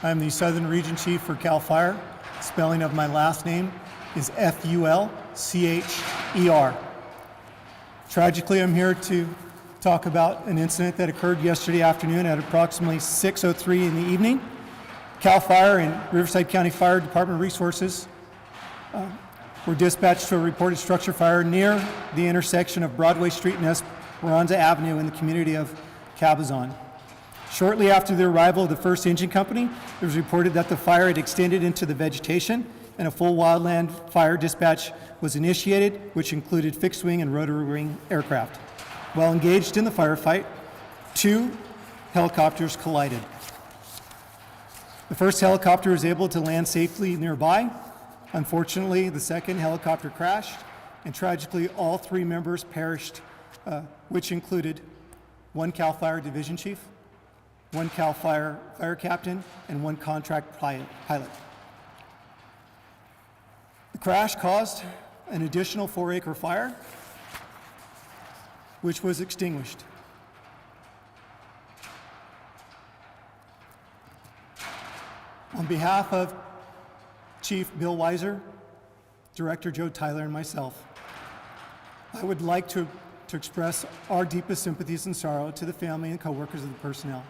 I'm the Southern Region Chief for CAL FIRE. Spelling of my last name is Fulcher. Tragically, I'm here to talk about an incident that occurred yesterday afternoon at approximately 6:03 in the evening. CAL FIRE and Riverside County Fire Department resources were dispatched to a reported structure fire near the intersection of Broadway Street and Esperanza Avenue in the community of Cabazon. Shortly after the arrival of the first engine company, it was reported that the fire had extended into the vegetation and a full wildland fire dispatch was initiated, which included fixed-wing and rotary-wing aircraft. While engaged in the firefight, 2 helicopters collided. The first helicopter was able to land safely nearby. Unfortunately, the second helicopter crashed, and tragically, all 3 members perished, which included 1 CAL FIRE division chief, 1 CAL FIRE fire captain, and 1 contract pilot. The crash caused an additional 4-acre fire, which was extinguished. On behalf of Chief Bill Weiser, Director Joe Tyler, and myself, I would like to express our deepest sympathies and sorrow to the family and coworkers of the personnel.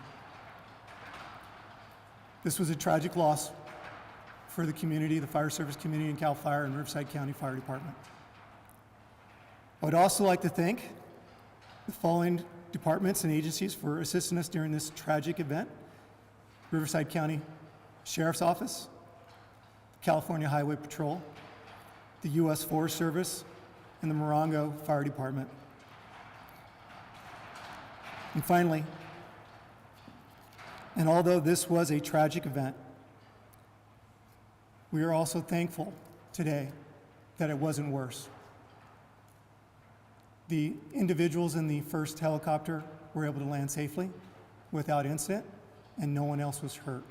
This was a tragic loss for the community, the fire service community, and CAL FIRE and Riverside County Fire Department. I would also like to thank the following departments and agencies for assisting us during this tragic event: Riverside County Sheriff's Office, California Highway Patrol, the U.S. Forest Service, and the Morongo Fire Department. And finally, and although this was a tragic event, we are also thankful today that it wasn't worse. The individuals in the first helicopter were able to land safely without incident, and no one else was hurt.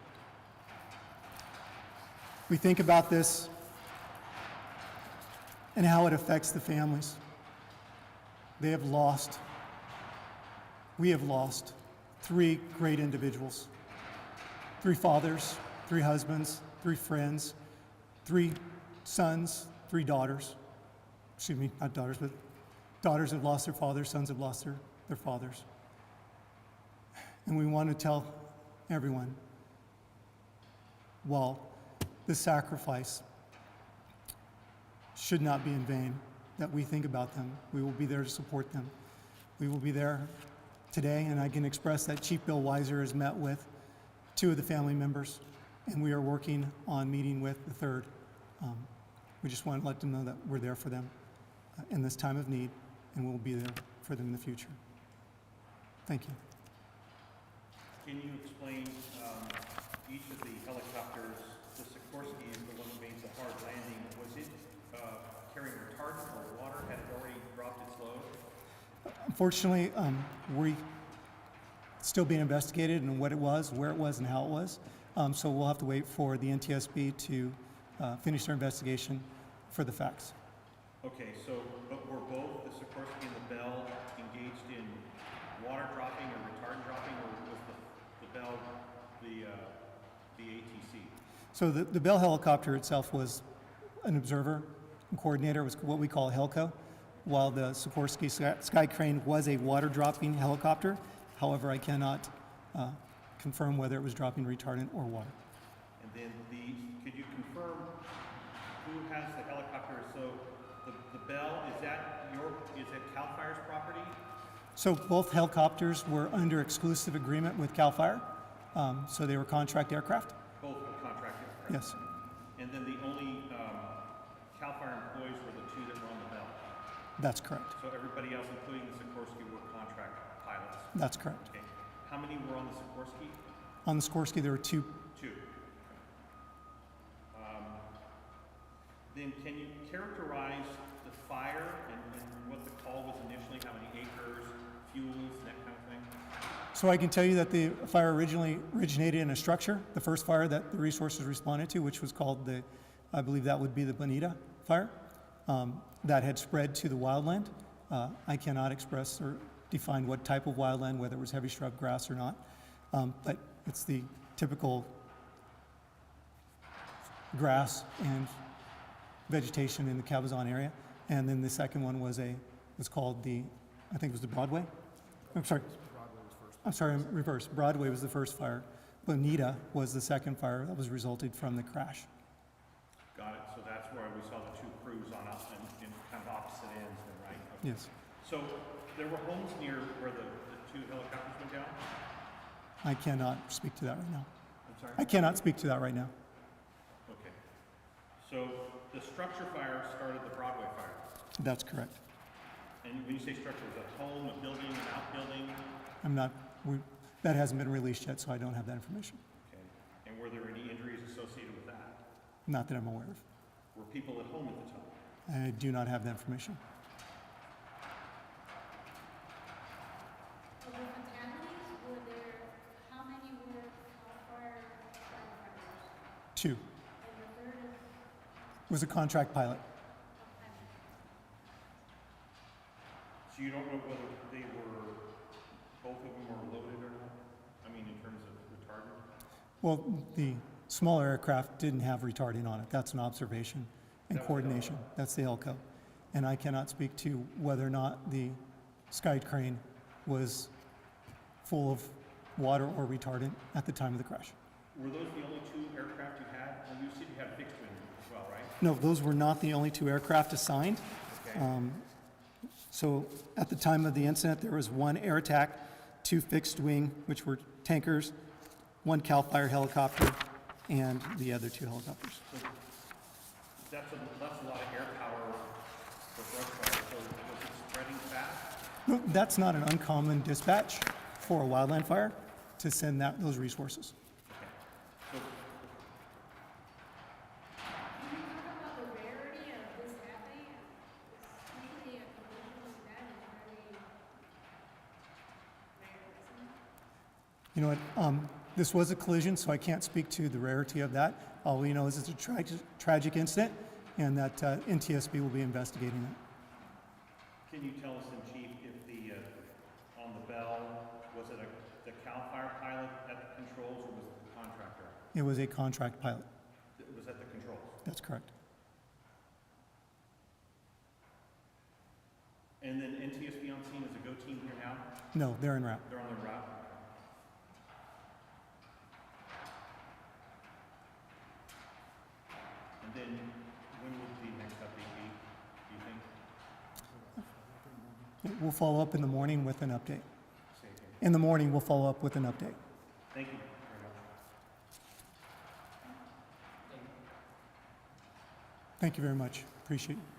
We think about this and how it affects the families. We have lost 3 great individuals, 3 fathers, 3 husbands, 3 friends, 3 sons, 3 daughters. Excuse me, not daughters, but daughters have lost their fathers, sons have lost their fathers. And we want to tell everyone, while this sacrifice should not be in vain, that we think about them. We will be there to support them. We will be there today, and I can express that Chief Bill Weiser has met with 2 of the family members, and we are working on meeting with the 3rd. We just want to let them know that we're there for them in this time of need, and we'll be there for them in the future. Thank you. Can you explain each of the helicopters? The Sikorsky is the one that made the hard landing. Was it carrying retardant or water? Had it already dropped its load? Unfortunately, we're still being investigated and what it was, where it was, and how it was. So we'll have to wait for the NTSB to finish their investigation for the facts. Okay, so but were both the Sikorsky and the Bell engaged in water dropping or retardant dropping, or was the Bell the ATC? So the Bell helicopter itself was an observer and coordinator. It was what we call a helco, while the Sikorsky Sky Crane was a water dropping helicopter. However, I cannot confirm whether it was dropping retardant or water. And then could you confirm who has the helicopter? So the Bell, is that CAL FIRE's property? So both helicopters were under exclusive agreement with CAL FIRE. So they were contract aircraft. Both were contract aircraft? Yes. And then the only CAL FIRE employees were the 2 that were on the Bell? That's correct. So everybody else, including the Sikorsky, were contract pilots? That's correct. Okay. How many were on the Sikorsky? On the Sikorsky, there were 2. 2. Then can you characterize the fire and what the call was initially? How many acres, fuels, that kind of thing? So I can tell you that the fire originally originated in a structure, the first fire that the resources responded to, which was called I believe that would be the Bonita fire, that had spread to the wildland. I cannot express or define what type of wildland, whether it was heavy shrub grass or not, but it's the typical grass and vegetation in the Cabazon area. And then the second one was called I think it was the Broadway. I'm sorry. I'm sorry, I'm reversed. Broadway was the first fire. Bonita was the second fire that was resulted from the crash. Got it, so that's where we saw the two crews on up in kind of opposite ends then, right? Okay. Yes. So there were homes near where the two helicopters went down? I cannot speak to that right now. I'm sorry? I cannot speak to that right now. Okay. So the structure fire started the Broadway fire. That's correct. And when you say structure, was it a home, a building, an outbuilding? That hasn't been released yet, so I don't have that information. Okay. And were there any injuries associated with that? Not that I'm aware of. Were people at home at the time? I do not have that information. Of the fatalities, how many were fire firefighters? 2. And the third Was a contract pilot. So you don't know whether both of them were loaded or not? I mean, in terms of retardant? Well, the smaller aircraft didn't have retardant on it. That's an observation and coordination. That's the Elco. And I cannot speak to whether or not the sky crane was full of water or retardant at the time of the crash. Were those the only two aircraft you had? Well, you said you had fixed wing as well, right? No, those were not the only 2 aircraft assigned. Okay. So at the time of the incident, there was 1 air attack, 2 fixed wing, which were tankers, 1 CAL FIRE helicopter, and the other 2 helicopters. So that's a lot of air power for brush fire. So was it spreading fast? No, that's not an uncommon dispatch for a wildland fire to send those resources. Okay. So Can you talk about the rarity of this happening? Usually a collision like that is really rare, isn't it? You know what? This was a collision, so I can't speak to the rarity of that. All we know is it's a tragic incident, and that NTSB will be investigating it. can you tell us then, Chief, if on the bell, was it the CAL FIRE pilot at the controls or was it the contractor? It was a contract pilot. It was at the controls. That's correct. And then NTSB on scene, is a go team here now? No, they're en route. They're on their route? And then when would the next update be, do you think? We'll follow up in the morning with an update. Say again. In the morning, we'll follow up with an update. Thank you very much. Thank you very much. Appreciate it.